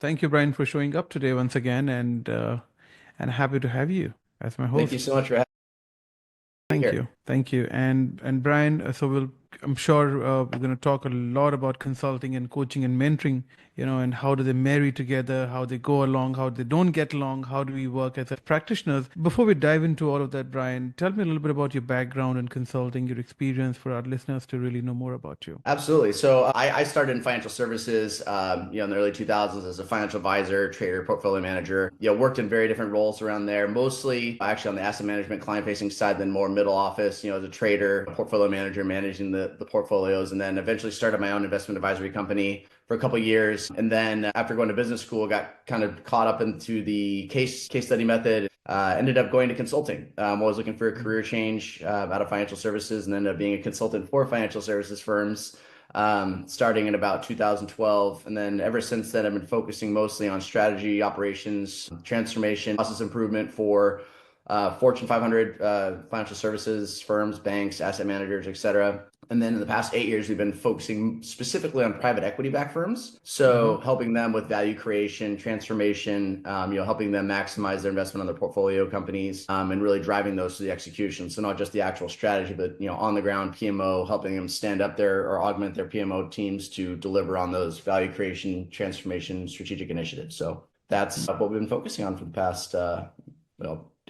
Thank you, Brian, for showing up today once again, and happy to have you as my Thank you host. so much for having me Thank here. you, thank you, and Brian. I'm sure we're going to talk a lot about consulting and coaching and mentoring, and how do they marry together, how they go along, how they don't get along, how do we work as practitioners. Before we dive into all of that, Brian, tell me a little bit about your background in consulting, your experience for our listeners to really know more about you. Absolutely. So I started in financial services, in the early 2000s as a financial advisor, trader, portfolio manager. Worked in very different roles around there, mostly actually on the asset management, client-facing side, then more middle office, as a trader, portfolio manager, managing the portfolios, and then eventually started my own investment advisory company for a couple of years. And then after going to business school, got kind of caught up into the case study method. Ended up going to consulting. I was looking for a career change out of financial services and ended up being a consultant for financial services firms starting in about 2012. And then ever since then, I've been focusing mostly on strategy, operations, transformation, process improvement for Fortune 500 financial services firms, banks, asset managers, et cetera. And then in the past 8 years, we've been focusing specifically on private equity-backed firms. Mm-hmm. So helping them with value creation, transformation, helping them maximize their investment on their portfolio companies, and really driving those to the execution. So not just the actual strategy, but on the ground PMO, helping them stand up their or augment their PMO teams to deliver on those value creation, transformation, strategic initiatives. So that's what we've been focusing on for the past 18.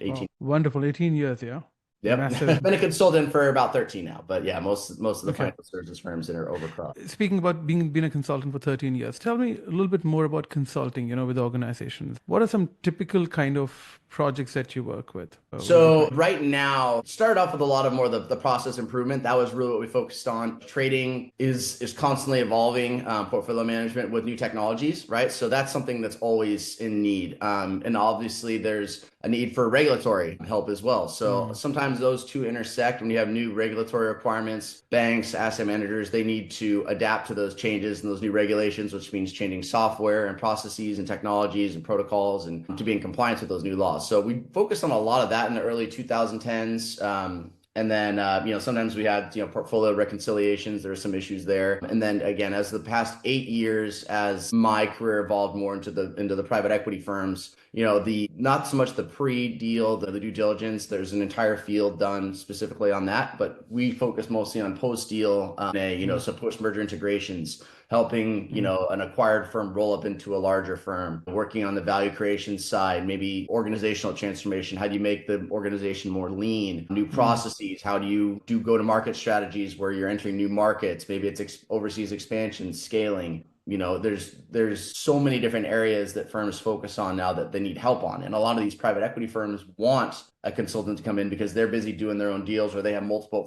Wow, wonderful, 18 years, yeah, Yep. massive. Been a consultant for about 13 now, but yeah, most of the Okay. financial services firms that are overcrossed. Speaking about being a consultant for 13 years, tell me a little bit more about consulting, with organizations. What are some typical kind of projects that you work with your So clients? right now, started off with a lot of more the process improvement. That was really what we focused on. Trading is constantly evolving, portfolio management with new technologies, right? So that's something that's always in need. And obviously there's a need for regulatory help as well. So Mm, sometimes those two intersect when you have new regulatory requirements. Banks, asset managers, they need to adapt to those changes and those new regulations, which means changing software and processes and technologies and protocols and to be in compliance with those new laws. So we focused on a lot of that in the early 2010s. And then, sometimes we had, portfolio reconciliations. There were some issues there. And then again, as the past 8 years, as my career evolved more into the private equity firms, the not so much the pre-deal, the due diligence. There's an entire field done specifically on that, but we focus mostly on post-deal, mm, so post-merger integrations, helping, mm, an acquired firm roll up into a larger firm, working on the value creation side, maybe organizational transformation. How do you make the organization more lean? New mm, processes. How do you do go-to-market strategies where you're entering new markets? Maybe it's overseas expansion, scaling. There's so many different areas that firms focus on now that they need help on. And a lot of these private equity firms want a consultant to come in because they're busy doing their own deals or they have multiple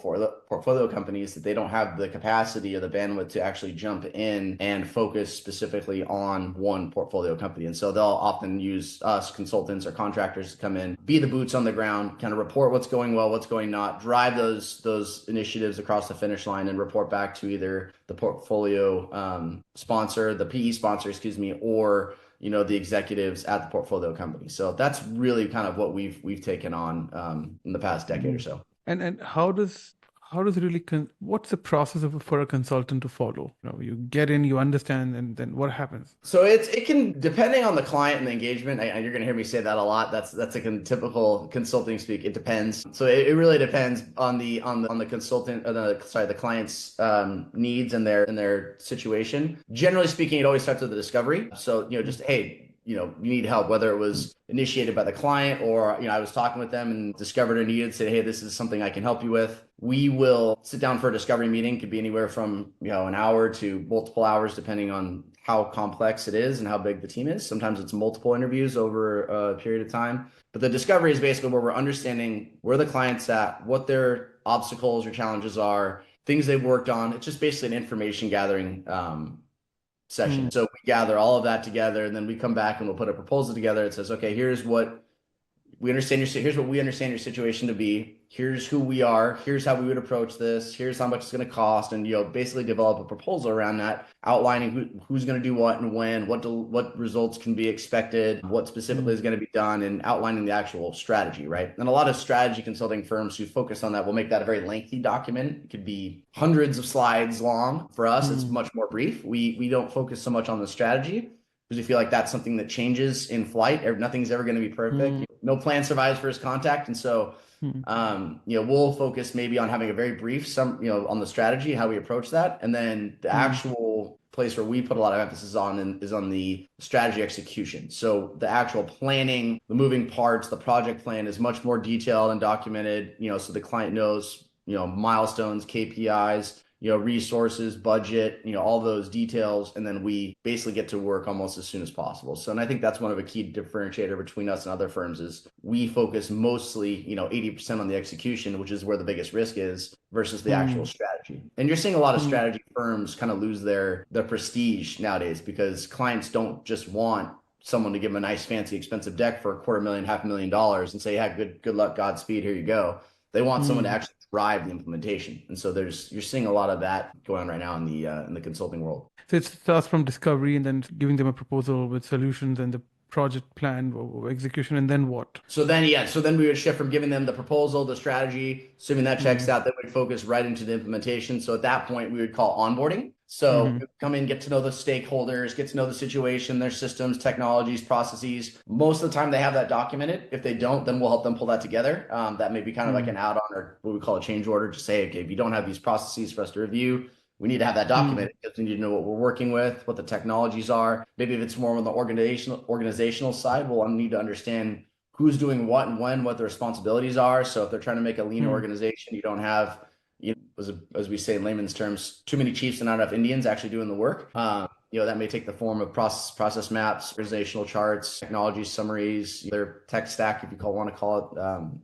portfolio companies that they don't have the capacity or the bandwidth to actually jump in and focus specifically on one portfolio company. And so they'll often use us consultants or contractors to come in, be the boots on the ground, kind of report what's going well, what's going not, drive those initiatives across the finish line and report back to either the portfolio sponsor, the PE sponsor, excuse me, or the executives at the portfolio company. So that's really kind of what we've taken on in the past decade or mm. so. And how does it really what's the process for a consultant to follow? You get in, you understand, and then what happens? So it can, depending on the client and the engagement. You're going to hear me say that a lot. That's like a typical consulting speak. It depends. So it really depends on the consultant, the client's needs and their situation. Generally speaking, it always starts with the discovery. So Mm, just hey, you need help, whether it was initiated by the client or I was talking with them and discovered a need and said, hey, this is something I can help you with. We will sit down for a discovery meeting. It could be anywhere from an hour to multiple hours, depending on how complex it is and how big the team is. Sometimes it's multiple interviews over a period of time. But the discovery is basically where we're understanding where the client's at, what their obstacles or challenges are, things they've worked on. It's just basically an information gathering session. mm, So we gather all of that together and then we come back and we'll put a proposal together. It says, okay, here's what we understand your situation to be. Here's who we are. Here's how we would approach this. Here's how much it's going to cost, and basically develop a proposal around that, outlining who's going to do what and when, what results can be expected, what specifically mm, is going to be done, and outlining the actual strategy, right? And a lot of strategy consulting firms who focus on that will make that a very lengthy document. It could be hundreds of slides long. For us, it's mm, much more brief. We don't focus so much on the strategy. because we feel like that's something that changes in flight. Nothing's ever going to be perfect. Mm, No plan survives first contact. And so, mm, we'll focus maybe on having a very brief, on the strategy, how we approach that. And then the mm, actual place where we put a lot of emphasis on is on the strategy execution. So the actual planning, the moving parts, the project plan is much more detailed and documented, so the client knows, milestones, KPIs, resources, budget, all those details. And then we basically get to work almost as soon as possible. So, and I think that's one of a key differentiator between us and other firms is we focus mostly, 80% on the execution, which is where the biggest risk is versus the actual mm, strategy. And you're seeing a lot of mm, strategy firms kind of lose their prestige nowadays because clients don't just want someone to give them a nice, fancy, expensive deck for $250,000, $500,000 and say, yeah, good luck, Godspeed, here you go. They want someone to mm. actually drive the implementation. And so you're seeing a lot of that going on right now in the consulting world. So it starts from discovery and then giving them a proposal with solutions and the project plan or execution, and then what? So then we would shift from giving them the proposal, the strategy, assuming that checks Mm, out, then we'd focus right into the implementation. So at that point, we would call onboarding. So mm, we come in, get to know the stakeholders, get to know the situation, their systems, technologies, processes. Most of the time, they have that documented. If they don't, then we'll help them pull that together. That may be kind of like mm, an add-on or what we call a change order to say, okay, if you don't have these processes for us to review, we need to have that mm, documented because we need to know what we're working with, what the technologies are. Maybe if it's more on the organizational side, we'll need to understand who's doing what and when, what the responsibilities are. So if they're trying to make a lean mm, organization, you don't have, as we say in layman's terms, too many chiefs and not enough Indians actually doing the work. That may take the form of process maps, organizational charts, technology summaries, their tech stack, if you want to call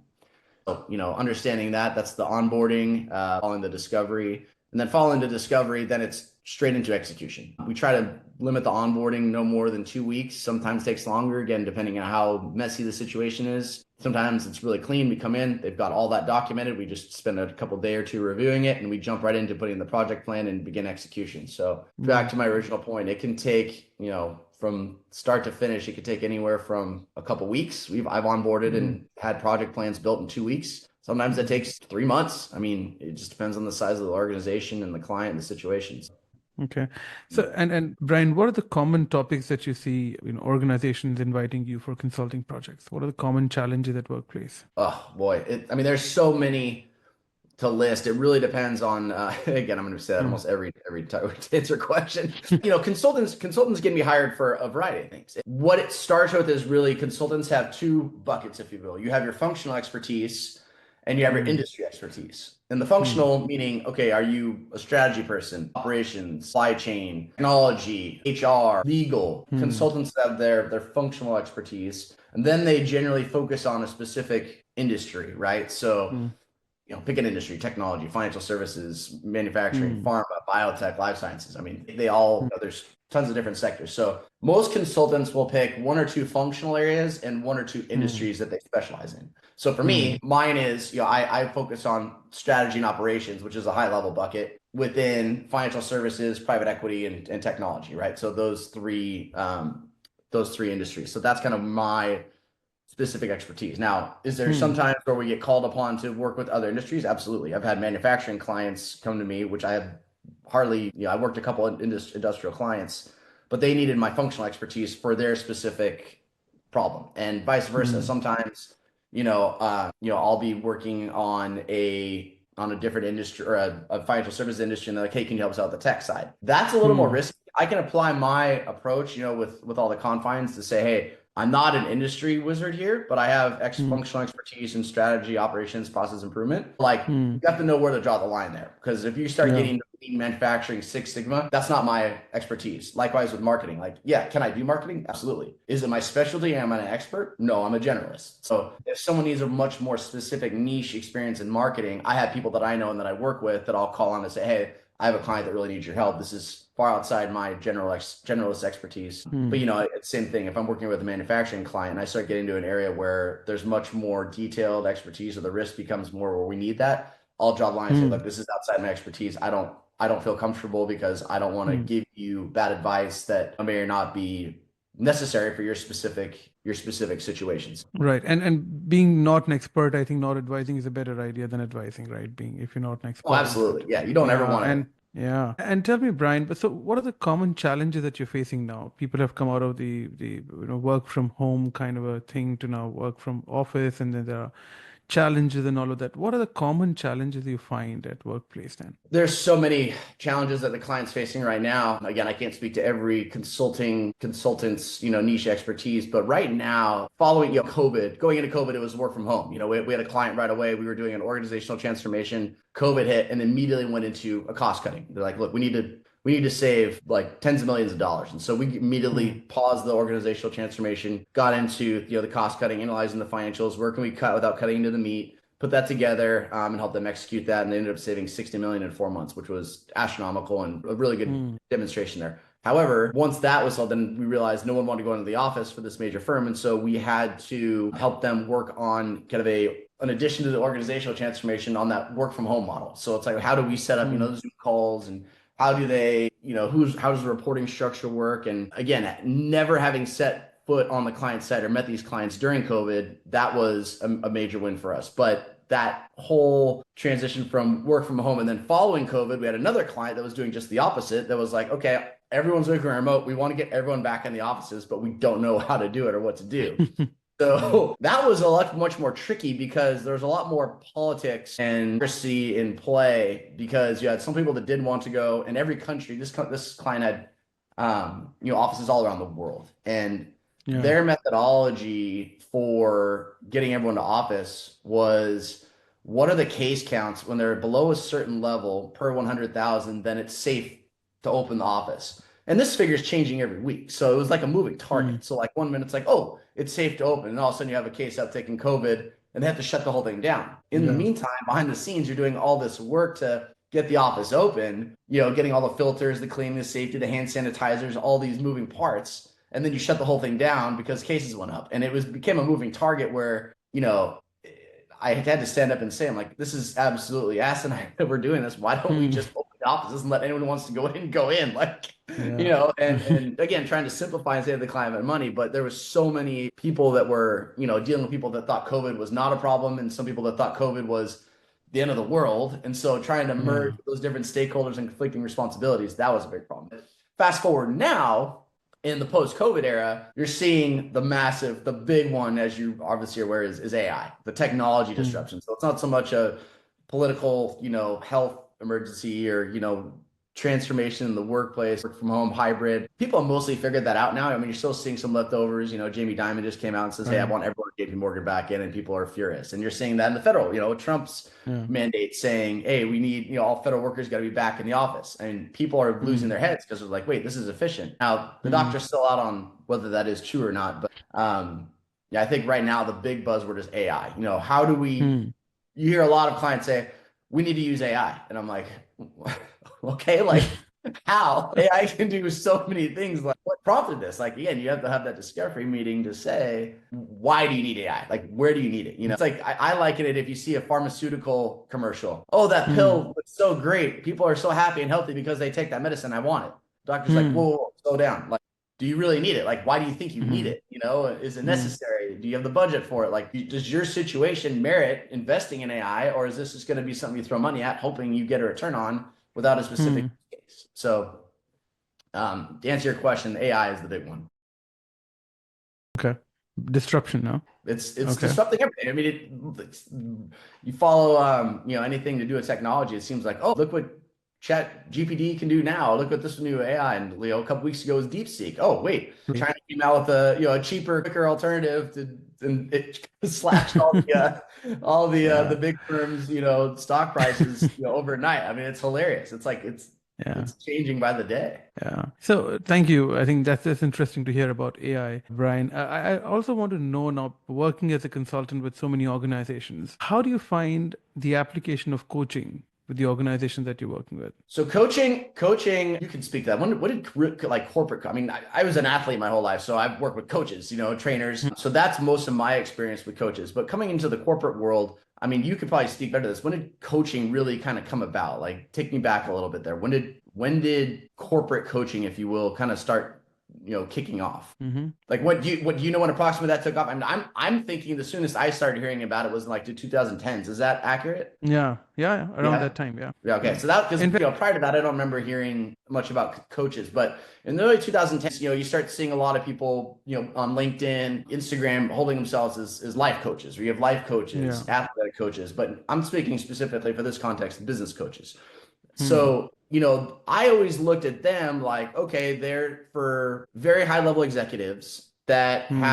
it. Understanding that's the onboarding, following the discovery. And then following the discovery, then it's straight into execution. We try to limit the onboarding no more than 2 weeks. Sometimes takes longer, again, depending on how messy the situation is. Sometimes it's really clean. We come in, they've got all that documented. We just spend a couple day or two reviewing it, and we jump right into putting the project plan and begin execution. So back mm, to my original point, it can take, from start to finish, it could take anywhere from a couple weeks. I've onboarded mm, and had project plans built in 2 weeks. Sometimes that mm. takes 3 months. I mean, it just depends on the size of the organization and the client and the situations. Okay. So, and Brian, what are the common topics that you see in organizations inviting you for consulting projects? What are the common challenges at workplace? Oh boy, there's so many to list. It really depends on. Again, I'm going to say that Mm, almost every time to answer a question. Consultants can be hired for a variety of things. What it starts with is really consultants have two buckets, if you will. You have your functional expertise and you have your mm, industry expertise. And the mm, functional meaning, okay, are you a strategy person, operations, supply chain, technology, HR, legal? mm, Consultants have their functional expertise, and then they generally focus on a specific industry, right? So mm, pick an industry, technology, financial services, manufacturing, mm, pharma, biotech, life sciences. I mean, they all, there's tons of different sectors. So most consultants will pick one or two functional areas and one or two mm, industries that they specialize in. So for mm, me, mine is, I focus on strategy and operations, which is a high level bucket within financial services, private equity, and technology, right? So those three industries. So that's kind of my specific expertise. Now, is there mm, sometimes where we get called upon to work with other industries? Absolutely. I've had manufacturing clients come to me, which I have hardly, I worked a couple of industrial clients, but they needed my functional expertise for their specific problem, and vice versa. mm, Sometimes, I'll be working on a different industry or a financial services industry, and they're like, hey, can you help us out with the tech side? That's a little more mm, risky. I can apply my approach, with all the confines to say, hey, I'm not an industry wizard here, but I have mm, functional expertise in strategy, operations, process improvement. Like, you mm. have to know where to draw the line there. Because if you start Yeah. getting to lean manufacturing, Six Sigma, that's not my expertise. Likewise with marketing. Like, yeah, can I do marketing? Absolutely. Is it my specialty? Am I an expert? No, I'm a generalist. So if someone needs a much more specific niche experience in marketing, I have people that I know and that I work with that I'll call on to say, hey, I have a client that really needs your help. This is far outside my generalist expertise. But Mm, it's the same thing. If I'm working with a manufacturing client and I start getting to an area where there's much more detailed expertise or the risk becomes more where we need that, I'll draw the line and say, mm, look, this is outside my expertise. I don't feel comfortable because I don't want to mm. give you bad advice that may or not be necessary for your specific situations. Right. And being not an expert, I think not advising is a better idea than advising, right? Being if you're not an Oh, expert in that. absolutely. Yeah. You don't ever Yeah. want to And Yeah. And tell me, Brian, but so what are the common challenges that you're facing now? People have come out of the work from home kind of a thing to now work from office, and then there are challenges and all of that. What are the common challenges you find at workplace then? There's so many challenges that the client's facing right now. Again, I can't speak to every consultant's, niche expertise, but right now, following, COVID, going into COVID, it was work from home. We had a client right away. We were doing an organizational transformation. COVID hit and immediately went into a cost cutting. They're like, look, we need to save like tens of millions of dollars. And so we immediately Mm, paused the organizational transformation, got into, the cost cutting, analyzing the financials, where can we cut without cutting into the meat, put that together, and help them execute that. And they ended up saving 60 million in 4 months, which was astronomical and a really good mm, demonstration there. However, once that was solved, then we realized no one wanted to go into the office for this major firm. And so we had to help them work on kind of an addition to the organizational transformation on that work from home model. So it's like, how do we set up, mm, Zoom calls, and how do they, how does the reporting structure work? And again, never having set foot on the client side or met these clients during COVID, that was a major win for us. But that whole transition from work from home and then following COVID, we had another client that was doing just the opposite. That was like, okay, everyone's working remote. We want to get everyone back in the offices, but we don't know how to do it or what to do. mm, So that was a lot much more tricky because there's a lot more politics and bureaucracy in play, because you had some people that did want to go in every country. This client had offices all around the world, and yeah. their methodology for getting everyone to office was, what are the case counts when they're below a certain level per 100,000, then it's safe to open the office. And this figure is changing every week. So it was like a moving Mm, target. So like 1 minute it's like, oh, it's safe to open. And all of a sudden you have a case out taking COVID and they have to shut the whole thing down. In the yeah. meantime, behind the scenes, you're doing all this work to get the office open, getting all the filters, the cleaning, the safety, the hand sanitizers, all these moving parts. And then you shut the whole thing down because cases went up. And became a moving target where, I had to stand up and say, I'm like, this is absolutely asinine that we're doing this. Why don't we Mm, just open the offices and let anyone who wants to go in? Like, yeah. and again, trying to simplify and save the client money. But there was so many people that were, dealing with people that thought COVID was not a problem, and some people that thought COVID was the end of the world. And so trying to merge Yeah. those different stakeholders and conflicting responsibilities, that was a big problem. Fast forward now, in the post-COVID era, you're seeing the big one, as you obviously are aware, is AI, the technology Mm, disruption. So it's not so much a political, health emergency or, transformation in the workplace, work from home, hybrid. People have mostly figured that out now. I mean, you're still seeing some leftovers. Jamie Dimon just came out and says, hey, I right. want everyone at JP Morgan back in, and people are furious. And you're seeing that in the federal, Trump's Yeah. mandate saying, hey, we need, all federal workers got to be back in the office. And people are losing Mm, their heads because they're like, wait, this is efficient. Now, the mm, doctor's still out on whether that is true or not. But yeah, I think right now the big buzzword is AI. How do we, mm. you hear a lot of clients say, we need to use AI. And I'm like, okay, like how? AI can do so many things. Like, what prompted this? Like, again, you have to have that discovery meeting to say, why do you need AI? Like, where do you need it? It's like, I liken it, if you see a pharmaceutical commercial, oh, that Mm, pill looks so great. People are so happy and healthy because they take that medicine. I want it. Doctor's like, mm, whoa, whoa, slow down. Like, do you really need it? Like, why do you think you need mm, it? Is it mm, necessary? Do you have the budget for it? Like, does your situation merit investing in AI, or is this just going to be something you throw money at, hoping you get a return on without a specific mm. case? So, to answer your question, AI is the big one. Okay. Disruption now. It's Okay. disrupting everything. I mean, you follow anything to do with technology. It seems like, oh, look what Chat GPT can do now. Look what this new AI, and a couple weeks ago was DeepSeek. Oh wait, True. China came out with a cheaper, quicker alternative to, and it slashed the Yeah. big firms stock prices overnight. I mean, it's hilarious. It's like Yeah. it's changing by the day. Yeah. So thank you. I think that's interesting to hear about AI, Brian. I also want to know now, working as a consultant with so many organizations, how do you find the application of coaching with the organizations that you're working with? So coaching, you can speak to that. What did like corporate? I mean, I was an athlete my whole life, so I've worked with coaches, trainers. So that's most of my experience with coaches. But coming into the corporate world, I mean, you could probably speak better to this. When did coaching really kind of come about? Like, take me back a little bit there. When did corporate coaching, if you will, kind of start kicking off? Mm-hmm. Like what do you know when approximately that took off? I mean, I'm thinking the soonest I started hearing about it was in like the 2010s. Is that accurate? Yeah, yeah, around Yeah. that time, yeah, Yeah. Okay. yeah. So that because In fact, prior to that, I don't remember hearing much about coaches, but in the early 2010s, you start seeing a lot of people, on LinkedIn, Instagram, holding themselves as life coaches, or you have life yeah. coaches, athletic coaches, but I'm speaking specifically for this context, business coaches. Hmm. So, I always looked at them like, okay, they're for very high level executives that Hmm.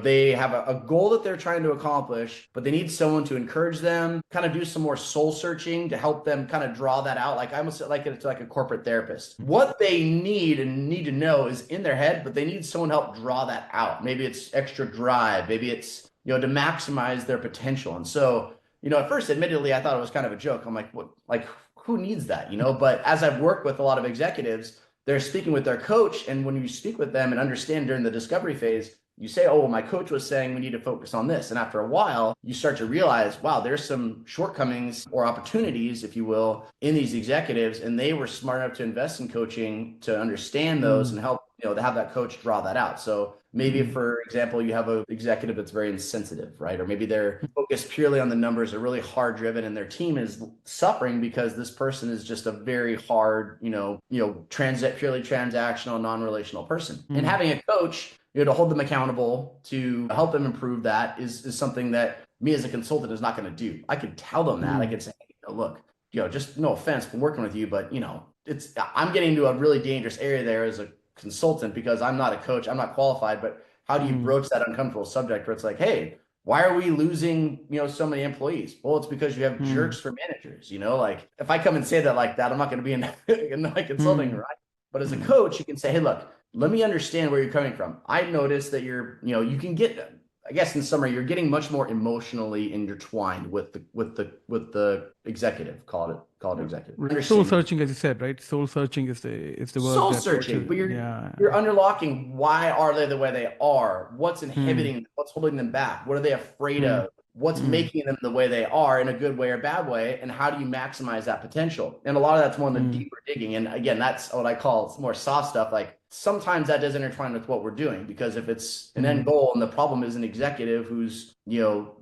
they have a goal that they're trying to accomplish, but they need someone to encourage them, kind of do some more soul searching to help them kind of draw that out. Like I almost like it's like a corporate therapist. What they need to know is in their head, but they need someone to help draw that out. Maybe it's extra drive, maybe it's, to maximize their potential. And so, at first, admittedly, I thought it was kind of a joke. I'm like, what, like, who needs that, But as I've worked with a lot of executives, they're speaking with their coach. And when you speak with them and understand during the discovery phase, you say, oh, well, my coach was saying we need to focus on this. And after a while, you start to realize, wow, there's some shortcomings or opportunities, if you will, in these executives. And they were smart enough to invest in coaching to understand those Hmm. and help, to have that coach draw that out. So maybe, Hmm. for example, you have an executive that's very insensitive, right? Or maybe they're focused purely on the numbers, are really hard driven, and their team is suffering because this person is just a very hard, purely transactional, non-relational person. And Hmm. having a coach, to hold them accountable, to help them improve that is something that me as a consultant is not going to do. I could tell them that. I Hmm. could say, hey, look, just no offense for working with you, but I'm getting into a really dangerous area there as a consultant because I'm not a coach, I'm not qualified, but how do you Hmm. broach that uncomfortable subject where it's like, hey, why are we losing, so many employees? Well, it's because you have Hmm. jerks for managers, like if I come and say that like that, I'm not going to be in my consulting, Hmm. right? But as a Hmm. coach, you can say, hey, look, let me understand where you're coming from. I noticed that you can get, I guess in summary, you're getting much more emotionally intertwined with the executive, call it Yeah. executive. Right. Soul Understand searching, as you said, right? Soul searching is the word soul that searching, actually, but you're yeah. you're underlocking why are they the way they are? What's Hmm. inhibiting them? What's holding them back? What are they afraid Hmm. of? What's Hmm. making them the way they are in a good way or bad way? And how do you maximize that potential? And a lot of that's more in the Hmm. deeper digging. And again, that's what I call more soft stuff. Like sometimes that does intertwine with what we're doing because if it's an end Hmm. goal and the problem is an executive who's,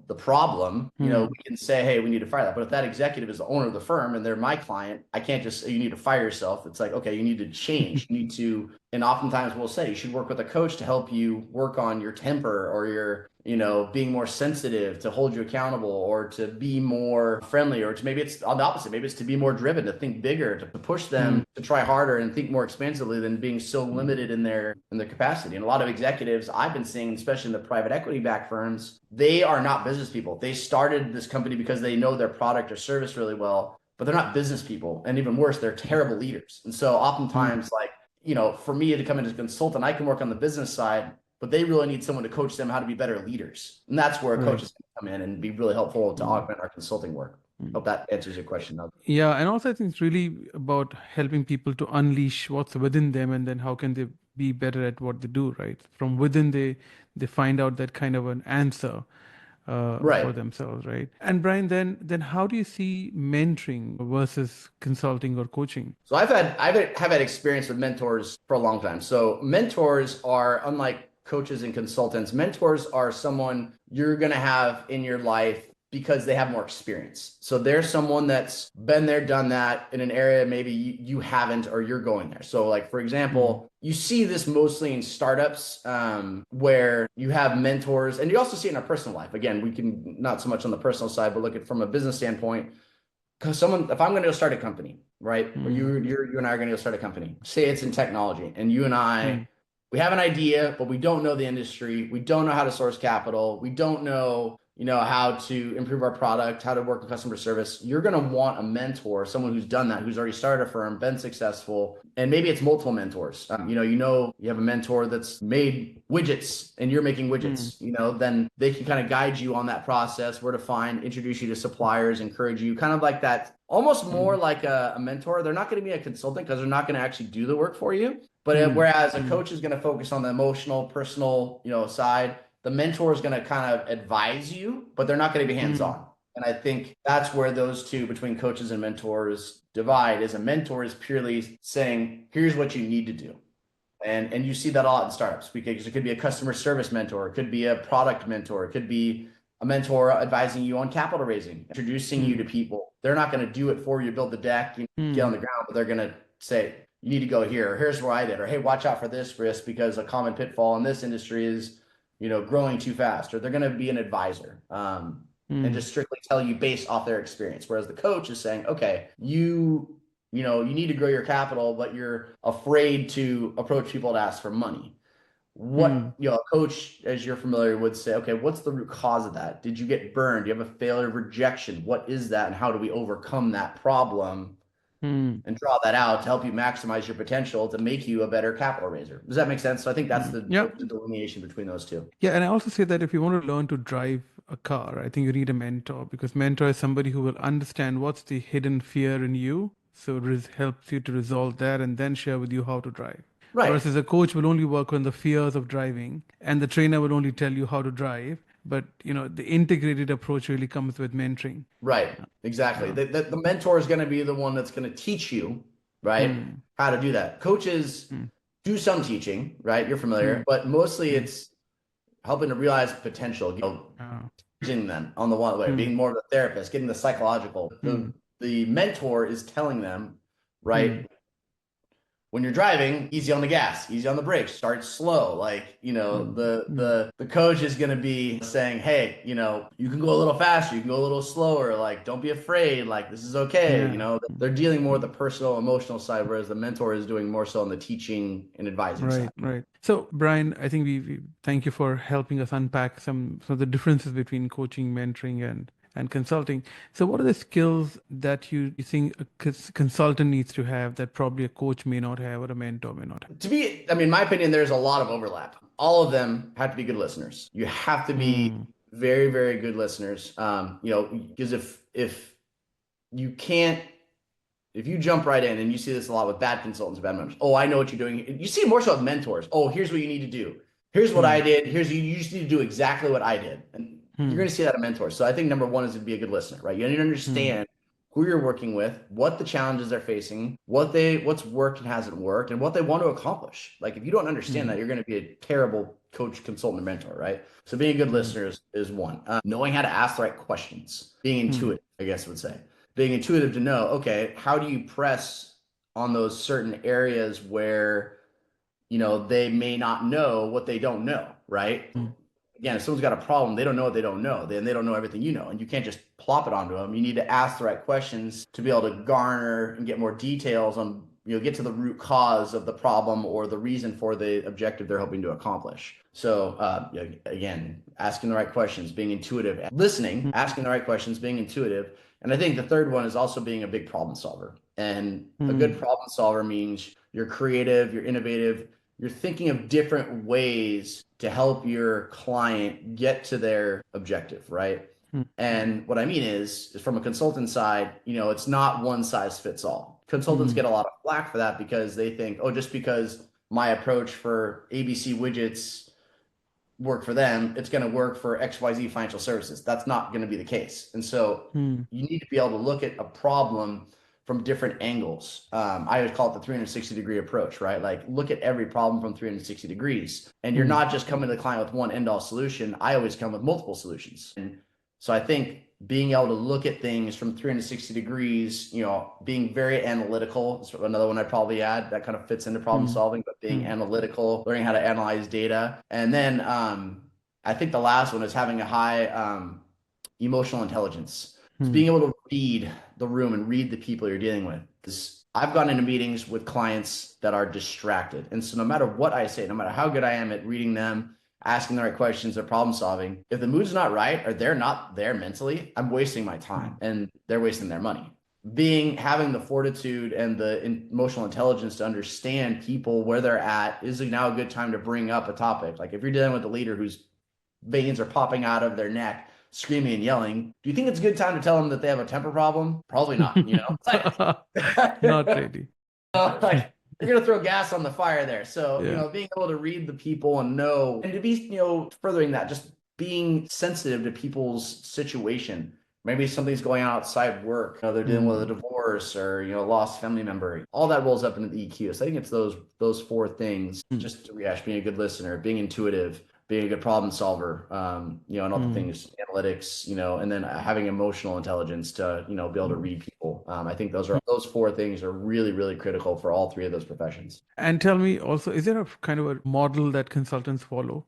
the problem, Hmm. we can say, hey, we need to fire that. But if that executive is the owner of the firm and they're my client, I can't just say you need to fire yourself. It's like, okay, you need to change. You need to, and oftentimes we'll say you should work with a coach to help you work on your temper or your, being more sensitive to hold you accountable or to be more friendly or to maybe it's on the opposite. Maybe it's to be more driven, to think bigger, to push Hmm. them to try harder and think more expansively than being so Hmm. limited in their capacity. And a lot of executives I've been seeing, especially in the private equity backed firms, they are not business people. They started this company because they know their product or service really well, but they're not business people. And even worse, they're terrible leaders. And so Hmm. oftentimes, like, for me to come in as a consultant, I can work on the business side, but they really need someone to coach them how to be better leaders. And that's where a coach Right. is going to come in and be really helpful to Hmm. augment our consulting work. Hmm. Hope that answers your question. Yeah, and also I think it's really about helping people to unleash what's within them, and then how can they be better at what they do, right? From within, they find out that kind of an answer for Right. themselves, right? And Brian, then how do you see mentoring versus consulting or coaching? So have had experience with mentors for a long time. So mentors are unlike coaches and consultants. Mentors are someone you're going to have in your life because they have more experience. So they're someone that's been there, done that in an area maybe you haven't or you're going there. So like for Hmm. example, you see this mostly in startups where you have mentors, and you also see it in our personal life. Again, we can not so much on the personal side, but look at from a business standpoint because if I'm going to go start a company, right, or Hmm. you and I are going to go start a company, say it's in technology, and you and Hmm. I, we have an idea, but we don't know the industry, we don't know how to source capital, we don't know, how to improve our product, how to work with customer service. You're going to want a mentor, someone who's done that, who's already started a firm, been successful, and maybe it's multiple mentors. You have a mentor that's made widgets and you're making Hmm. widgets, then they can kind of guide you on that process, where to find, introduce you to suppliers, encourage you, kind of like that, almost more Hmm. like a mentor. They're not going to be a consultant because they're not going to actually do the work for you. But Hmm. whereas a Hmm. coach is going to focus on the emotional, personal, side, the mentor is going to kind of advise you, but they're not going to be hands Hmm. on. And I think that's where those two between coaches and mentors divide. Is a mentor is purely saying, here's what you need to do. And you see that a lot in startups because it could be a customer service mentor, it could be a product mentor, it could be a mentor advising you on capital raising, introducing you to people. They're not going to do it for you, build the deck, get on the ground, but they're going to say, you need to go here, or here's where I did, or hey, watch out for this risk because a common pitfall in this industry is, growing too fast, or they're going to be an advisor and just strictly tell you based off their experience. Whereas the coach is saying, okay, you need to grow your capital, but you're afraid to approach people to ask for money. What, a coach, as you're familiar, would say, okay, what's the root cause of that? Did you get burned? Do you have a failure of rejection? What is that? And how do we overcome that problem and draw that out to help you maximize your potential to make you a better capital raiser? Does that make sense? So I think that's the delineation between those two. Yeah, and I also say that if you want to learn to drive a car, I think you need a mentor, because mentor is somebody who will understand what's the hidden fear in you, so it helps you to resolve that and then share with you how to drive. Right. Versus a coach will only work on the fears of driving, and the trainer will only tell you how to drive. But the integrated approach really comes with mentoring. Right. Exactly. The mentor is going to be the one that's going to teach you, right, how to do that. Coaches do some teaching, right? You're familiar, but mostly it's helping to realize potential, teaching them on the one way, being more of a therapist, getting the psychological. The mentor is telling them, right, when you're driving, easy on the gas, easy on the brakes, start slow. Like, the coach is going to be saying, hey, you can go a little faster, you can go a little slower. Like, don't be afraid. Like, this is okay. They're dealing more with the personal, emotional side, whereas the mentor is doing more so on the teaching and advising side. Right. So, Brian, I think we thank you for helping us unpack some of the differences between coaching, mentoring, and consulting. So what are the skills that you think a consultant needs to have that probably a coach may not have or a mentor may not have? In my opinion, there's a lot of overlap. All of them have to be good listeners. You have to be very, very good listeners. Because if you jump right in, and you see this a lot with bad consultants, bad members. Oh, I know what you're doing. You see it more so with mentors. Oh, here's what you need to do. Here's what I did. You just need to do exactly what I did. And you're going to see that in mentors. So I think number one is to be a good listener, right? You need to understand who you're working with, what the challenges they're facing, what's worked and hasn't worked, and what they want to accomplish. Like, if you don't understand that, you're going to be a terrible coach, consultant, or mentor, right? So being a good listener is one. Knowing how to ask the right questions, being intuitive, I guess I would say. Being intuitive to know, okay, how do you press on those certain areas where, they may not know what they don't know, right? Again, if someone's got a problem, they don't know what they don't know, then they don't know everything you know, and you can't just plop it onto them. You need to ask the right questions to be able to garner and get more details on, get to the root cause of the problem or the reason for the objective they're hoping to accomplish. So again, asking the right questions, being intuitive, listening, asking the right questions, being intuitive. And I think the third one is also being a big problem solver. And a good problem solver means you're creative, you're innovative, you're thinking of different ways to help your client get to their objective, right? And what I mean is from a consultant side, it's not one size fits all. Consultants get a lot of flack for that because they think, oh, just because my approach for ABC widgets work for them, it's going to work for XYZ financial services. That's not going to be the case. And so you need to be able to look at a problem from different angles. I always call it the 360-degree approach, right? Like, look at every problem from 360 degrees. And you're not just coming to the client with one end-all solution. I always come with multiple solutions. And so I think being able to look at things from 360 degrees, being very analytical is another one I'd probably add that kind of fits into problem solving, but being analytical, learning how to analyze data. And then I think the last one is having a high emotional intelligence. It's being able to read the room and read the people you're dealing with. I've gone into meetings with clients that are distracted. And so no matter what I say, no matter how good I am at reading them, asking the right questions, or problem solving, if the mood's not right or they're not there mentally, I'm wasting my time and they're wasting their money. Having the fortitude and the emotional intelligence to understand people where they're at is now a good time to bring up a topic. Like, if you're dealing with a leader whose veins are popping out of their neck, screaming and yelling, do you think it's a good time to tell them that they have a temper problem? Probably not, Not really. Like, you're going to throw gas on the fire there. So, being able to read the people and know, and to be, furthering that, just being sensitive to people's situation Maybe something's going on outside work. They're dealing with a divorce or, lost family member. All that rolls up into the EQ. So I think it's those four things, just to rehash: being a good listener, being intuitive, being a good problem solver, and all the things, analytics, and then having emotional intelligence to, be able to read people. I think those four things are really, really critical for all three of those professions. And tell me also, is there a kind of a model that consultants follow?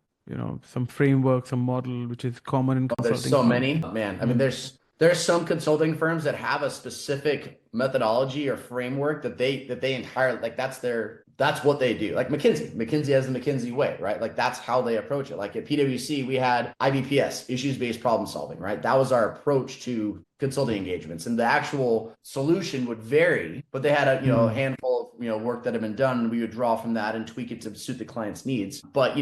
Some framework, some model which is common in There's consulting so firms? many, man. I mean, there's some consulting firms that have a specific methodology or framework that they entirely, like, that's what they do. Like McKinsey has the McKinsey way, right? Like, that's how they approach it. Like at PwC, we had IBPS, issues-based problem solving, right? That was our approach to consulting engagements, and the actual solution would vary, but they had a handful of work that had been done, and we would draw from that and tweak it to suit the client's needs. But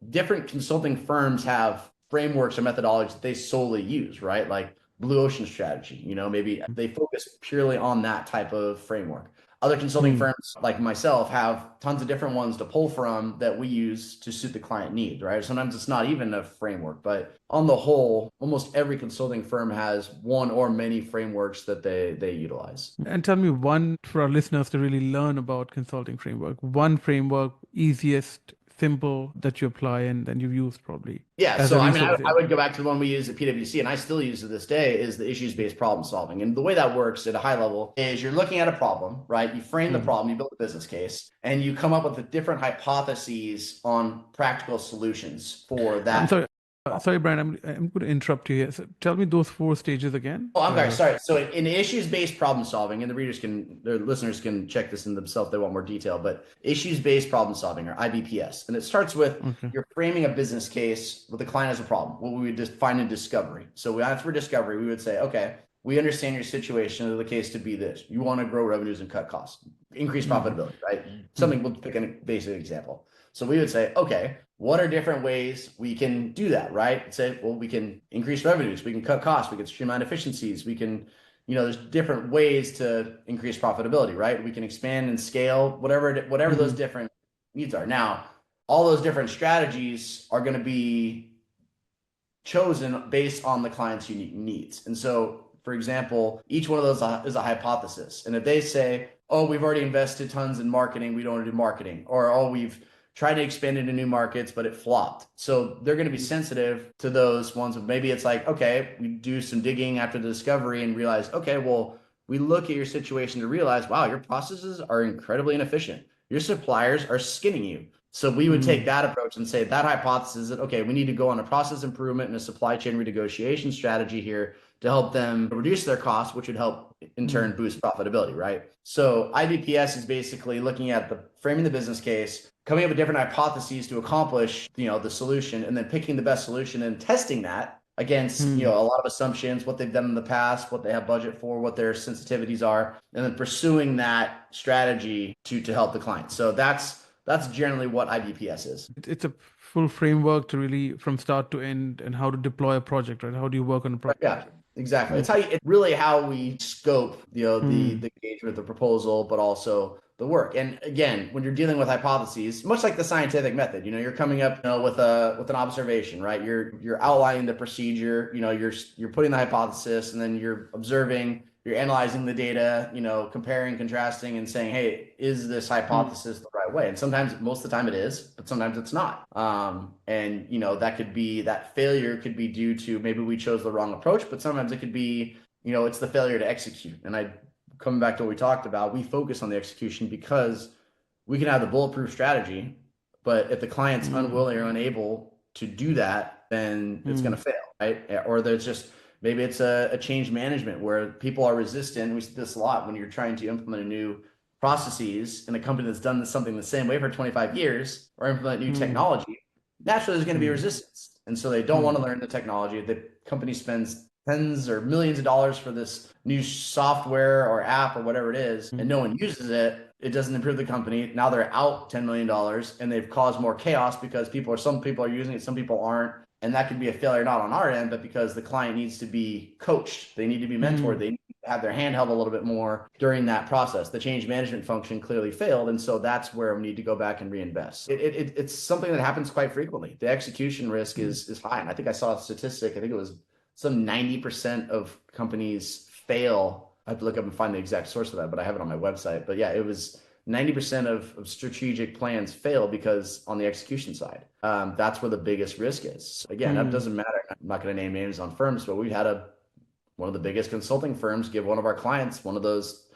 different consulting firms have frameworks or methodologies that they solely use, right? Like blue ocean strategy, maybe they focus purely on that type of framework. Other consulting firms like myself have tons of different ones to pull from that we use to suit the client needs, right? Sometimes it's not even a framework, but on the whole, almost every consulting firm has one or many frameworks that they utilize. And tell me one for our listeners to really learn about consulting framework. One framework, easiest, simple that you apply and then you've used probably Yeah, as so a I mean, resource. I would go back to the one we use at PwC, and I still use to this day, is the issues-based problem solving. And the way that works at a high level is you're looking at a problem, right? You frame the problem, you build a business case, and you come up with the different hypotheses on practical solutions for I'm that. sorry. Sorry, Brian, I'm going to interrupt you here. So tell me those four stages again. Oh, I'm sorry. So in issues-based problem solving, and the listeners can check this in themselves if they want more detail, but issues-based problem solving, or IBPS. And it starts with you're framing a business case with the client as a problem, what we would just find in discovery. So after discovery, we would say, okay, we understand your situation of the case to be this. You want to grow revenues and cut costs, increase profitability, right? Something, we'll pick a basic example. So we would say, okay, what are different ways we can do that, right? Say, well, we can increase revenues, we can cut costs, we can streamline efficiencies, we can, there's different ways to increase profitability, right? We can expand and scale, whatever those different needs are. Now, all those different strategies are going to be chosen based on the client's unique needs. And so, for example, each one of those is a hypothesis. And if they say, oh, we've already invested tons in marketing, we don't want to do marketing, or, oh, we've tried to expand into new markets, but it flopped. So they're going to be sensitive to those ones. Maybe it's like, okay, we do some digging after the discovery and realize, okay, well, we look at your situation to realize, wow, your processes are incredibly inefficient. Your suppliers are skinning you. So we would take that approach and say that hypothesis that, okay, we need to go on a process improvement and a supply chain renegotiation strategy here to help them reduce their costs, which would help in turn boost profitability, right? So IBPS is basically looking at framing the business case, coming up with different hypotheses to accomplish, the solution, and then picking the best solution and testing that against, a lot of assumptions, what they've done in the past, what they have budget for, what their sensitivities are, and then pursuing that strategy to help the client. So that's generally what IBPS is. It's a full framework to really from start to end and how to deploy a project, right? How do you work on a project? Yeah, exactly. It's really how we scope, the engagement, the proposal, but also the work. And again, when you're dealing with hypotheses, much like the scientific method, you're coming up, with an observation, right? You're outlining the procedure, you're putting the hypothesis, and then you're observing, you're analyzing the data, comparing, contrasting, and saying, hey, is this hypothesis the right way? And sometimes, most of the time it is, but sometimes it's not. And that failure could be due to maybe we chose the wrong approach, but sometimes it could be, it's the failure to execute. And coming back to what we talked about, we focus on the execution because we can have the bulletproof strategy, but if the client's unwilling or unable to do that, then it's going to fail, right? Or maybe it's a change management where people are resistant. We see this a lot when you're trying to implement a new processes in a company that's done something the same way for 25 years or implement new technology. Naturally, there's going to be resistance. And so they don't want to learn the technology. The company spends tens or millions of dollars for this new software or app or whatever it is, and no one uses it. It doesn't improve the company. Now they're out $10 million and they've caused more chaos because some people are using it, some people aren't. And that could be a failure, not on our end, but because the client needs to be coached. They need to be mentored. They need to have their hand held a little bit more during that process. The change management function clearly failed. And so that's where we need to go back and reinvest. It's something that happens quite frequently. The execution risk is high. And I think I saw a statistic, I think it was some 90% of companies fail. I have to look up and find the exact source of that, but I have it on my website. But yeah, it was 90% of strategic plans fail because on the execution side, that's where the biggest risk is. Again, that doesn't matter. I'm not going to name names on firms, but we had one of the biggest consulting firms give one of our clients one of those,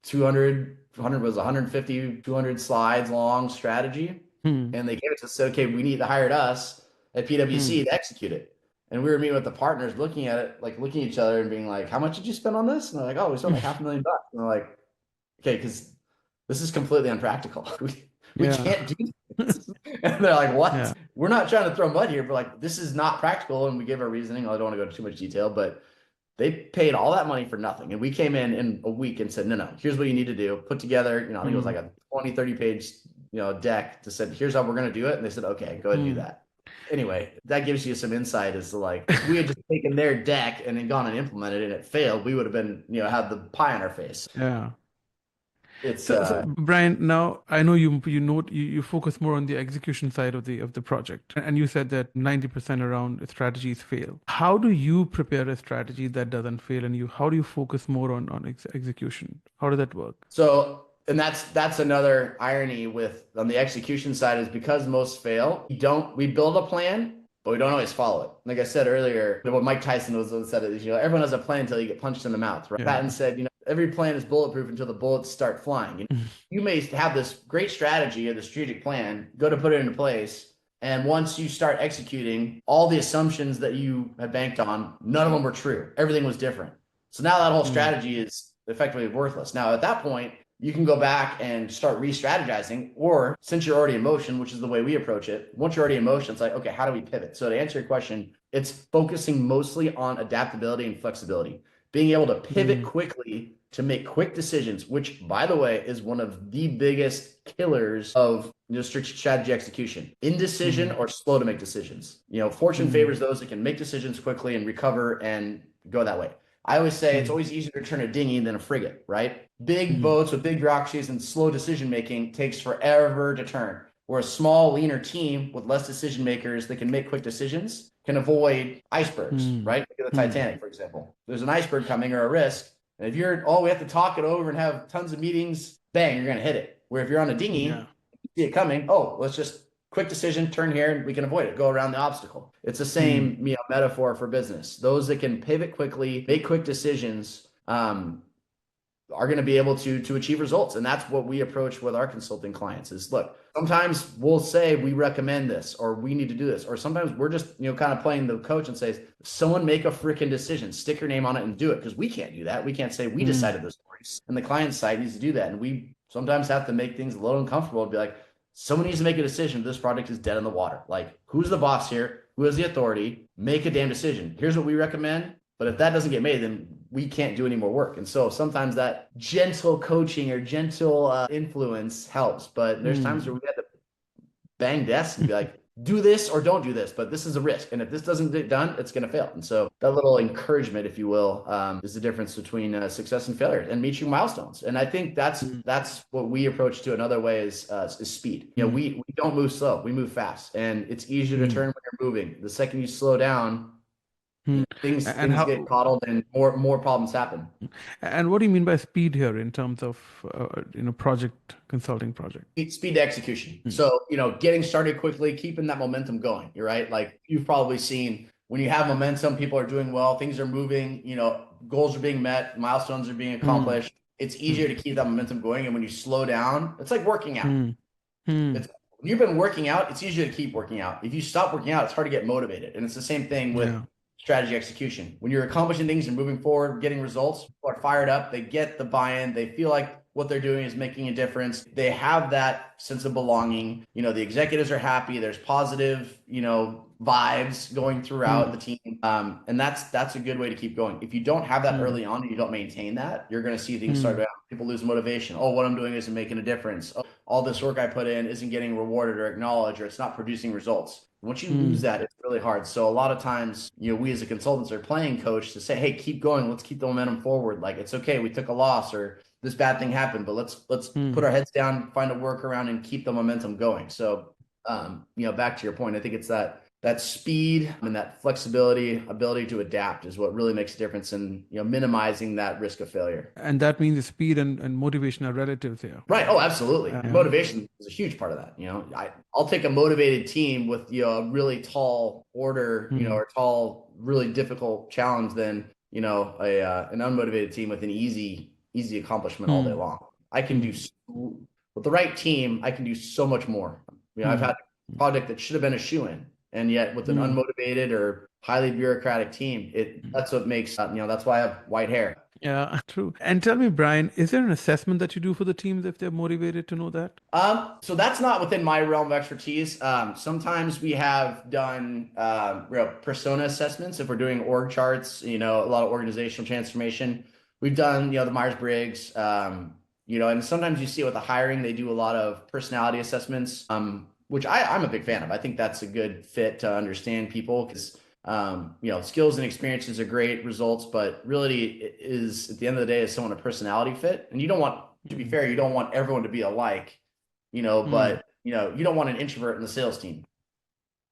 200 was 150, 200 slides long strategy. Hmm. And they gave it to us, said, okay, we need to hire us at PwC to execute it. And we were meeting with the partners, looking at it, like looking at each other and being like, how much did you spend on this? And they're like, oh, we spent like $500,000. And they're like, okay, because this is completely unpractical. We Yeah. can't do this. And they're like, what? Yeah. We're not trying to throw mud here, but like, this is not practical. And we gave our reasoning. I don't want to go into too much detail, but they paid all that money for nothing. And we came in a week and said, no, here's what you need to do. Put together, I think it was like a 20, 30 page, deck to said, here's how we're going to do it. And they said, okay, go ahead and do that. Anyway, that gives you some insight as to like, if we had just taken their deck and then gone and implemented it and it failed, we would have been, had the pie on our face. Yeah. It's So Brian, now I know you focus more on the execution side of the project, and you said that 90% around strategies fail. How do you prepare a strategy that doesn't fail, and how do you focus more on execution? How does that work? So, and that's another irony on the execution side is because most fail, we build a plan, but we don't always follow it. Like I said earlier, what Mike Tyson said is, everyone has a plan until you get punched in the mouth, right? Patton said, every plan is bulletproof until the bullets start flying. You may have this great strategy or the strategic plan, go to put it into place. And once you start executing, all the assumptions that you had banked on, none of them were true. Everything was different. So now that whole strategy is effectively worthless. Now, at that point, you can go back and start re-strategizing, or since you're already in motion, which is the way we approach it, once you're already in motion, it's like, okay, how do we pivot? So to answer your question, it's focusing mostly on adaptability and flexibility, being able to pivot quickly to make quick decisions, which, by the way, is one of the biggest killers of strategy execution. Indecision or slow to make decisions. Fortune favors those that can make decisions quickly and recover and go that way. I always say it's always easier to turn a dinghy than a frigate, right? Big boats with big bureaucracies and slow decision-making takes forever to turn. Where a small, leaner team with less decision makers that can make quick decisions can avoid icebergs, right? Look at the Titanic, for example. There's an iceberg coming or a risk. And if we have to talk it over and have tons of meetings, bang, you're going to hit it. Where if you're on a dinghy, you see it coming, let's just quick decision, turn here, and we can avoid it, go around the obstacle. It's the same metaphor for business. Those that can pivot quickly, make quick decisions, are going to be able to achieve results. And that's what we approach with our consulting clients is, look, sometimes we'll say we recommend this or we need to do this. Or sometimes we're just, kind of playing the coach and say, someone make a freaking decision, stick your name on it and do it. Because we can't do that. We can't say we decided those stories. And the client side needs to do that. And we sometimes have to make things a little uncomfortable and be like, someone needs to make a decision. This project is dead in the water. Like, who's the boss here? Who has the authority? Make a damn decision. Here's what we recommend. But if that doesn't get made, then we can't do any more work. And so sometimes that gentle coaching or gentle influence helps. But there's times where we have to bang desks and be like, do this or don't do this. But this is a risk. And if this doesn't get done, it's going to fail. And so that little encouragement, if you will, is the difference between success and failure and reaching milestones. And I think that's what we approach to another way is speed. We don't move slow. We move fast. And it's easier to turn when you're moving. The second you slow down, things get coddled and more problems happen. And what do you mean by speed here in terms of project consulting project? Speed to execution. So getting started quickly, keeping that momentum going. You're right. Like you've probably seen when you have momentum, people are doing well, things are moving. Goals are being met, milestones are being accomplished. It's easier to keep that momentum going. And when you slow down, it's like working out. When you've been working out, it's easier to keep working out. If you stop working out, it's hard to get motivated. And it's the same thing with strategy execution. When you're accomplishing things and moving forward, getting results, people are fired up. They get the buy-in. They feel like what they're doing is making a difference. They have that sense of belonging. The executives are happy. There's positive, vibes going throughout the team. And that's a good way to keep going. If you don't have that early on and you don't maintain that, you're going to see things start out. People lose motivation. Oh, what I'm doing isn't making a difference. Oh, all this work I put in isn't getting rewarded or acknowledged, or it's not producing results. Once you lose that, it's really hard. So a lot of times, we as a consultants are playing coach to say, hey, keep going. Let's keep the momentum forward. Like, it's okay. We took a loss or this bad thing happened, but let's put our heads down, find a workaround and keep the momentum going. So, back to your point, I think it's that that speed and that flexibility, ability to adapt is what really makes a difference in, minimizing that risk of failure. And that means the speed and motivation are relative there. Right. Oh, absolutely. Yeah. Motivation is a huge part of that. I'll take a motivated team with, a really tall order, Mm. or tall, really difficult challenge than, an unmotivated team with an easy accomplishment all day Mm. long. I can do Mm. with the right team, I can do so much more. I've had Mm. a project that should have been a shoe-in, and yet with an Mm. unmotivated or highly bureaucratic team, that's what makes, that's why I have white hair. Yeah, true. And tell me, Brian, is there an assessment that you do for the teams if they're motivated to know that? So that's not within my realm of expertise. Sometimes we have done real persona assessments if we're doing org charts, a lot of organizational transformation. We've done, the Myers-Briggs, and sometimes you see it with the hiring, they do a lot of personality assessments, which I'm a big fan of. I think that's a good fit to understand people because skills and experiences are great results, but really is at the end of the day is someone a personality fit. And you don't want, to be fair, you don't want everyone to be alike, Mm. but you don't want an introvert in the sales team.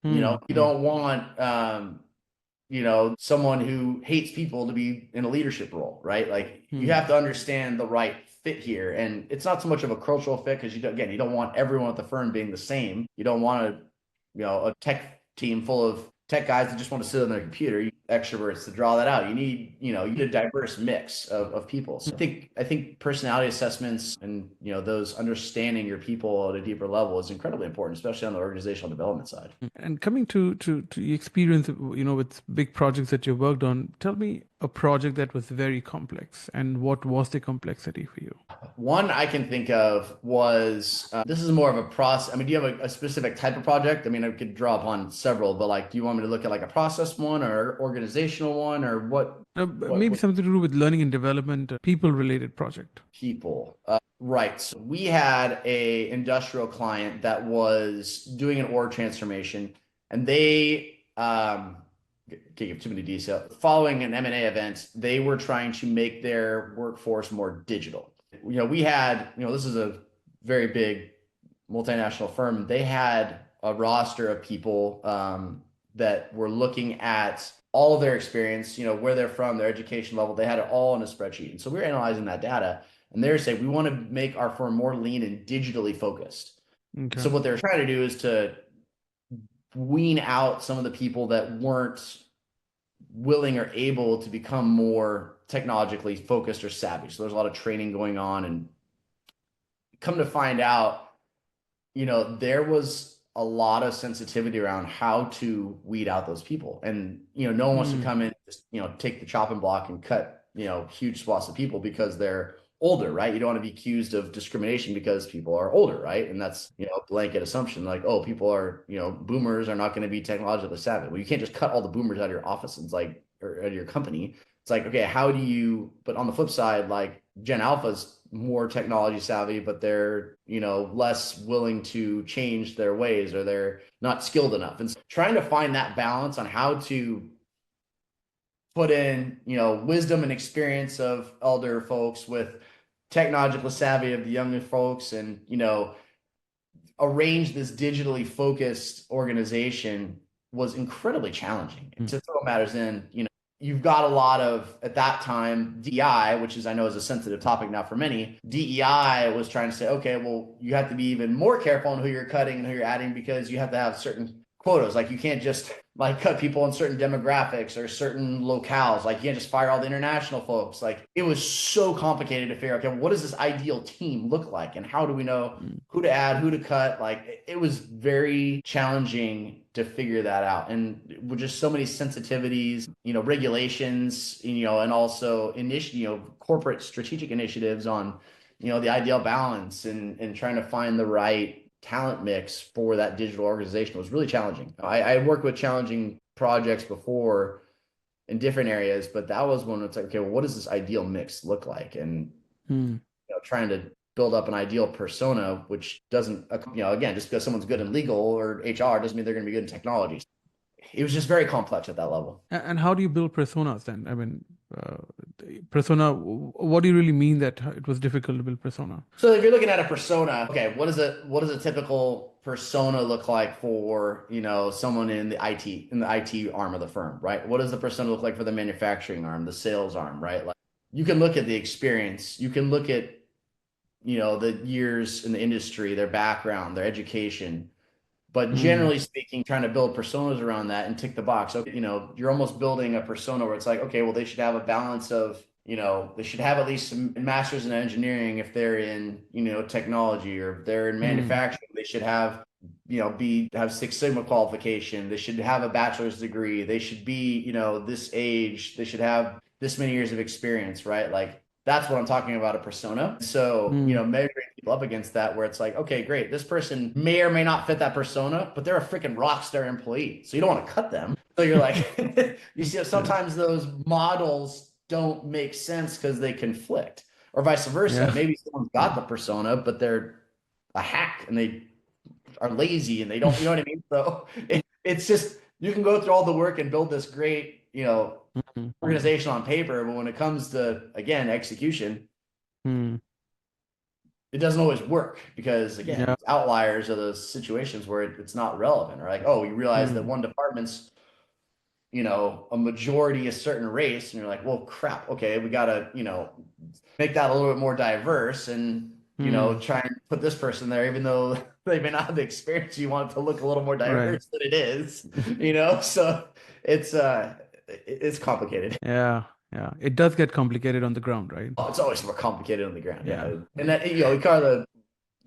Mm. You Mm. don't want someone who hates people to be in a leadership role, right? Like you Mm. have to understand the right fit here. And it's not so much of a cultural fit because you don't want everyone at the firm being the same. You don't want a tech team full of tech guys that just want to sit on their computer. You need extroverts to draw that out. You need a diverse mix of people. So I think personality assessments and those understanding your people at a deeper level is incredibly important, especially on the organizational development side. And coming to your experience, with big projects that you worked on, tell me a project that was very complex and what was the complexity for you? One I can think of was this is more of a process. I mean, do you have a specific type of project? I mean, I could draw upon several, but like, do you want me to look at like a process one or organizational one or what? Maybe What something to do with learning and development, people related project. people? Right. So we had a industrial client that was doing an org transformation, and they can't give too many details. Following an M&A event, they were trying to make their workforce more digital. We had, this is a very big multinational firm. They had a roster of people that were looking at all of their experience, where they're from, their education level. They had it all in a spreadsheet. And so we were analyzing that data, and they're saying we want to make our firm more lean and digitally focused. So Okay. what they're trying to do is to wean out some of the people that weren't willing or able to become more technologically focused or savvy. So there's a lot of training going on, and come to find out, there was a lot of sensitivity around how to weed out those people. And, no one wants to Mm. come in, just, take the chopping block and cut, huge swaths of people because they're older, right? You don't want to be accused of discrimination because people are older, right? And that's, a blanket assumption like, oh, people are, boomers are not going to be technologically savvy. Well, you can't just cut all the boomers out of your office. It's like, or out of your company. It's like, okay, how do you, but on the flip side, like Gen Alpha's more technology savvy, but they're, less willing to change their ways or they're not skilled enough. And so trying to find that balance on how to put in, wisdom and experience of elder folks with technological savvy of the younger folks and, arrange this digitally focused organization was incredibly challenging. Mm. To throw matters in, you've got a lot of, at that time, DEI, which is, I know is a sensitive topic now for many. DEI was trying to say, okay, well, you have to be even more careful on who you're cutting and who you're adding because you have to have certain quotas. Like you can't just like cut people in certain demographics or certain locales. Like you can't just fire all the international folks. Like it was so complicated to figure out, okay, what does this ideal team look like? And how do we know who to add, who to cut? Like it was very challenging to figure that out. And with just so many sensitivities, regulations, and also corporate strategic initiatives on, the ideal balance and trying to find the right talent mix for that digital organization was really challenging. I worked with challenging projects before in different areas, but that was one that's like, okay, well, what does this ideal mix look like? And Mm. trying to build up an ideal persona, which doesn't, again, just because someone's good in legal or HR doesn't mean they're going to be good in technology. It was just very complex at that level. And how do you build personas then? I mean, persona. What do you really mean that it was difficult to build persona? So if you're looking at a persona, okay, what does a typical persona look like for, someone in the IT arm of the firm, right? What does the persona look like for the manufacturing arm, the sales arm, right? Like you can look at the experience, you can look at, the years in the industry, their background, their education. But Mm, generally speaking, trying to build personas around that and tick the box. Okay, you're almost building a persona where it's like, okay, well, they should have a balance of, they should have at least some masters in engineering if they're in, technology, or if they're in mm, manufacturing, they should have, have Six Sigma qualification. They should have a bachelor's degree. They should be, this age. They should have this many years of experience, right? Like that's what I'm talking about, a persona. So, mm, measuring people up against that, where it's like, okay, great, this person may or may not fit that persona, but they're a freaking rock star employee. So you don't want to cut them. So you're like, you see, yeah, sometimes those models don't make sense because they conflict, or vice versa. yeah, Maybe someone's got the persona, but they're a hack and they are lazy and they don't, you know what I mean? So it's just, you can go through all the work and build this great, mm, organization on paper, but when it comes to, again, execution, mm, it doesn't always work because, again, yeah, outliers are those situations where it's not relevant, or like, oh, you realize that mm, one department's, a majority a certain race, and you're like, well, crap, okay, we gotta, make that a little bit more diverse, and mm, try and put this person there, even though they may not have the experience. You want it to look a little more right, diverse than it is, so it's it's complicated. yeah, yeah. It does get complicated on the ground, right? Oh, it's always more complicated on the ground, Yeah, yeah. And that, we call the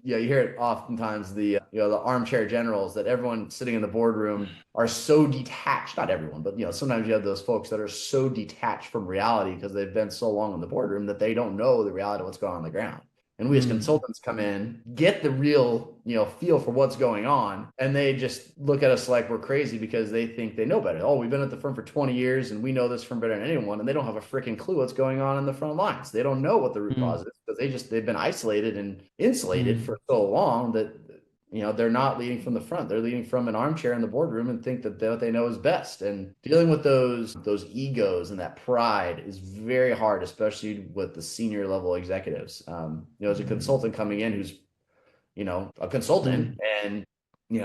yeah, you hear it oftentimes, the the armchair generals, that everyone sitting in the boardroom are so detached. Not everyone, but sometimes you have those folks that are so detached from reality because they've been so long in the boardroom that they don't know the reality of what's going on the ground. And we as mm, consultants come in, get the real, feel for what's going on, and they just look at us like we're crazy because they think they know better. Oh, we've been at the firm for 20 years and we know this firm better than anyone, and they don't have a freaking clue what's going on in the front lines. They don't know what the root mm, cause is because they've been isolated and insulated mm, for so long that they're not leading from the front. They're leading from an armchair in the boardroom and think that what they know is best. And dealing with those egos and that pride is very hard, especially with the senior level executives. As a consultant coming in who's a consultant, mm, and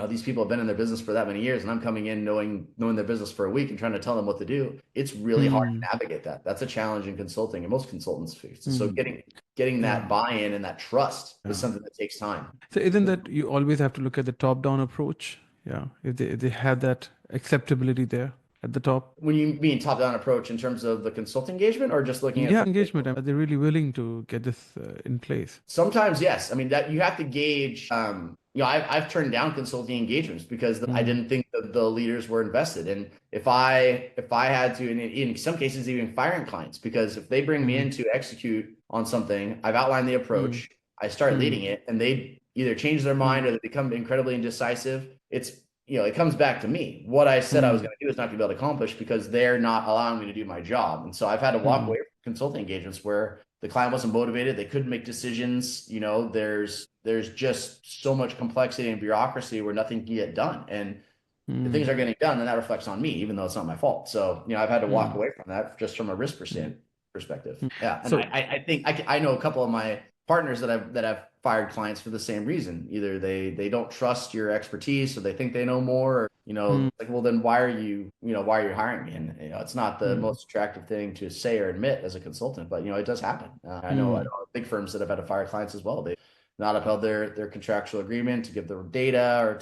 these people have been in their business for that many years, and I'm coming in knowing their business for a week and trying to tell them what to do. It's really hard mm, to navigate that. That's a challenge in consulting, and most consultants face. So mm, getting that yeah, buy-in and that trust is yeah. something that takes time. So isn't that you always have to look at the top-down approach? Yeah, if they have that acceptability there at the top. When you mean top-down approach in terms of the consulting engagement, or just looking at Yeah, the engagement. Are they really willing to get this in place? sometimes, yes. I mean, that you have to gauge. I've turned down consulting engagements because I Mm, didn't think that the leaders were invested. And if I had to, and in some cases, even firing clients, because if they bring me mm, in to execute on something, I've outlined the mm, approach, I start mm, leading it, and they either change their mind mm, or they become incredibly indecisive. It comes back to me. What I said I was mm, going to do is not going to be able to accomplish because they're not allowing me to do my job. And so I've had to walk mm, away from consulting engagements where the client wasn't motivated. They couldn't make decisions. There's just so much complexity and bureaucracy where nothing can get done. And if things mm, are getting done, then that reflects on me, even though it's not my fault. So, I've had to walk mm, away from that just from a risk mm, perspective. mm. Yeah. And So, I think I know a couple of my partners that have fired clients for the same reason. Either they don't trust your expertise, or they think they know more, or, mm, like, well, then why are you hiring me? And, it's not the mm, most attractive thing to say or admit as a consultant, but, it does happen. I know mm, big firms that have had to fire clients as well. They not upheld their contractual agreement to give the data, or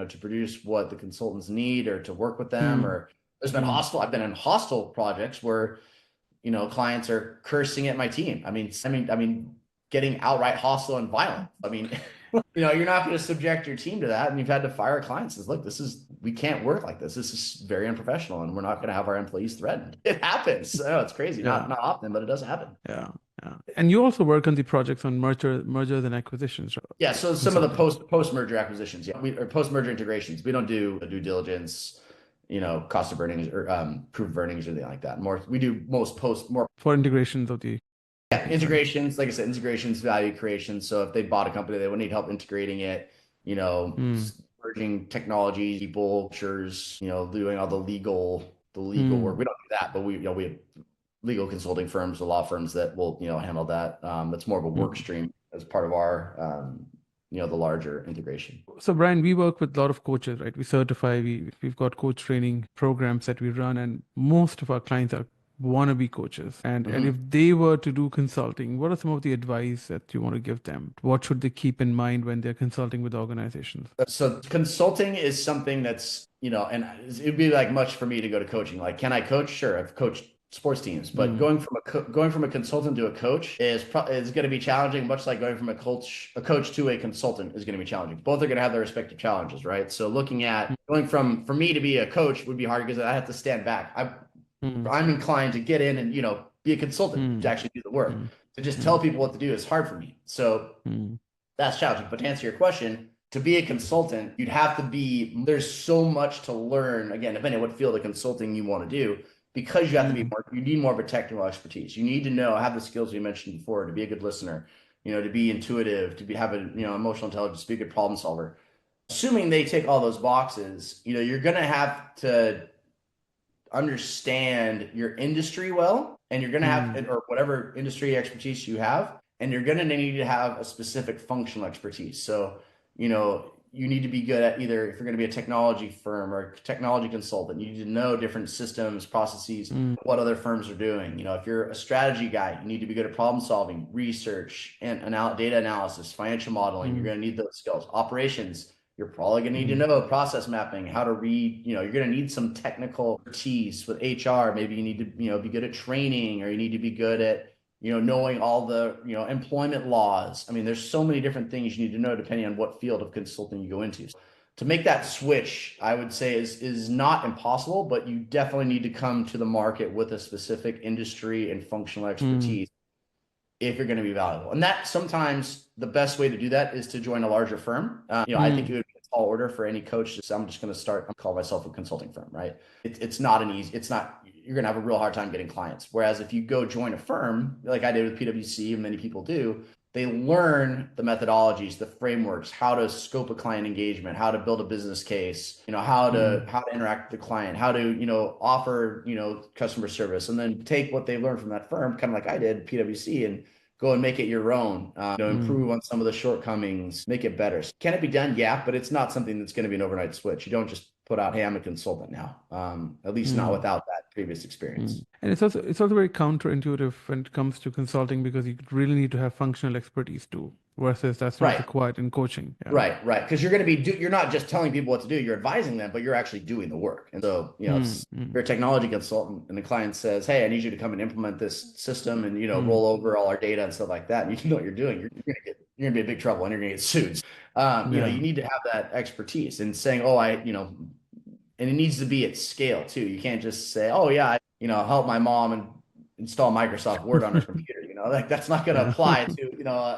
to produce what the consultants need, or to work with them. mm, Or mm, I've been in hostile projects where clients are cursing at my team. I mean getting outright hostile and violent. I mean, you're not going to subject your team to that, and you've had to fire clients. Says, look, we can't work like this. This is very unprofessional, and we're not going to have our employees threatened. It happens. I know it's crazy, yeah, not often, but it does happen. yeah, yeah. And you also work on the projects on mergers and acquisitions, right? Yeah, so some of the Consulting. post merger acquisitions, yeah, or post merger integrations, we don't do a due diligence, cost of earnings, or proof of earnings, or anything like that. More, we do most post more. For integrations of the Yeah, companies, right? integrations, like I said, integrations, value creation. So if they bought a company, they would need help integrating it, Mm, merging technologies, people, cultures, doing all the legal work. mm, We don't do that, but we legal consulting firms, the law firms that will, handle that. That's more of a work Mm. stream as part of our, the larger integration. So, Brian, we work with a lot of coaches, right? We certify, we've got coach training programs that we run, and most of our clients are wannabe coaches. And if Mhm. they were to do consulting, what are some of the advice that you want to give them? What should they keep in mind when they're consulting with organizations? So consulting is something that's, and it'd be like much for me to go to coaching. Like, can I coach? Sure, I've coached sports teams, but Mm, going from a consultant to a coach is going to be challenging, much like going from a coach to a consultant is going to be challenging. Both are going to have their respective challenges, right? So looking at going from for me to be a coach would be hard because I have to stand back. mm, I'm inclined to get in and be a consultant to mm, actually do the work. mm, To just tell mm, people what to do is hard for me. So mm, that's challenging. But to answer your question, to be a consultant, you'd have to be, there's so much to learn, again, depending on what field of consulting you want to do, because you have to be mm, more, you need more of a technical expertise. You need to know, have the skills we mentioned before, to be a good listener, to be intuitive, have a, emotional intelligence, be a good problem solver. Assuming they tick all those boxes, you're going to have to understand your industry well, and you're going to have, mm, or whatever industry expertise you have, and you're going to need to have a specific functional expertise. So, you need to be good at either, if you're going to be a technology firm or a technology consultant, you need to know different systems, processes, mm, what other firms are doing. If you're a strategy guy, you need to be good at problem solving, research, and data analysis, financial modeling. You're mm, going to need those skills. Operations, you're probably going to need to mm, know process mapping, how to read, you're going to need some technical expertise with HR. Maybe you need to, be good at training, or you need to be good at, knowing all the, employment laws. I mean, there's so many different things you need to know depending on what field of consulting you go into. To make that switch, I would say is not impossible, but you definitely need to come to the market with a specific industry and functional mm, expertise if you're going to be valuable. And that sometimes the best way to do that is to join a larger firm. I think mm, it would be a tall order for any coach to say, I'm just going to start, call myself a consulting firm, right? It's not an easy, it's not, you're going to have a real hard time getting clients. Whereas if you go join a firm, like I did with PwC and many people do, they learn the methodologies, the frameworks, how to scope a client engagement, how to build a business case, mm, how to interact with the client, how to, offer, customer service, and then take what they learned from that firm, kind of like I did PwC, and go and make it your own, mm, improve on some of the shortcomings, make it better. Can it be done? Yeah, but it's not something that's going to be an overnight switch. You don't just put out, hey, I'm a consultant now. At least not mm. without that previous experience. And it's also very counterintuitive when it comes to consulting because you really need to have functional expertise too, versus that's not Right. required in coaching. Yeah. Right. Because you're going to be, you're not just telling people what to do, you're advising them, but you're actually doing the work. And so, Mm, if mm, you're a technology consultant and the client says, hey, I need you to come and implement this system and, mm, roll over all our data and stuff like that, and you know what you're doing, you're going to be in big trouble and you're going to get sued. yeah. You need to have that expertise and saying, oh, and it needs to be at scale too. You can't just say, oh yeah, help my mom and install Microsoft Word on her computer. Like that's not going to Yeah. apply to,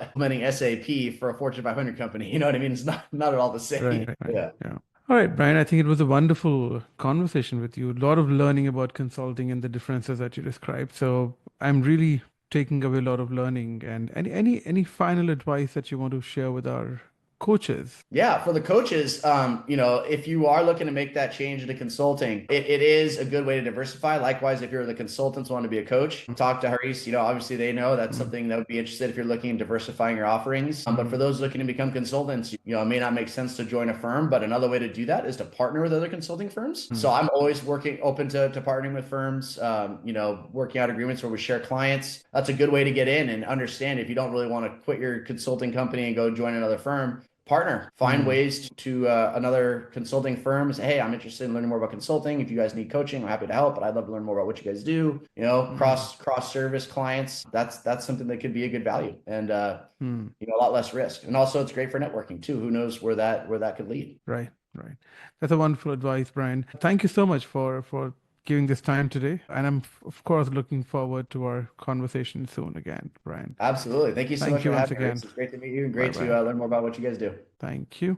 implementing SAP for a Fortune 500 company. You know what I mean? It's not at all the Right. same. Right. Yeah. Yeah. All right, Brian, I think it was a wonderful conversation with you. A lot of learning about consulting and the differences that you described. So I'm really taking away a lot of learning. And any final advice that you want to share with our coaches? Yeah, for the coaches, if you are looking to make that change into consulting, it is a good way to diversify. Likewise, if you're the consultants want to be a coach, talk to Haris. Obviously they know that's Mm, something that would be interested if you're looking at diversifying your offerings. But for mm, those looking to become consultants, it may not make sense to join a firm, but another way to do that is to partner with other consulting firms. So mm, I'm always open to partnering with firms, working out agreements where we share clients. That's a good way to get in and understand if you don't really want to quit your consulting company and go join another firm. Partner, find mm, ways to another consulting firm. Say, hey, I'm interested in learning more about consulting. If you guys need coaching, I'm happy to help, but I'd love to learn more about what you guys do. mm, Cross service clients. That's something that could be a good value, and mm. a lot less risk. And also, it's great for networking too. Who knows where that could lead? Right, right. That's a wonderful advice, Brian. Thank you so much for giving this time today. And I'm of course looking forward to our conversation soon again, Brian. Absolutely. Thank you so much Thank for you once having me, again. Reese. It's great to meet you and Bye great to bye. learn more about what you guys do. Thank you.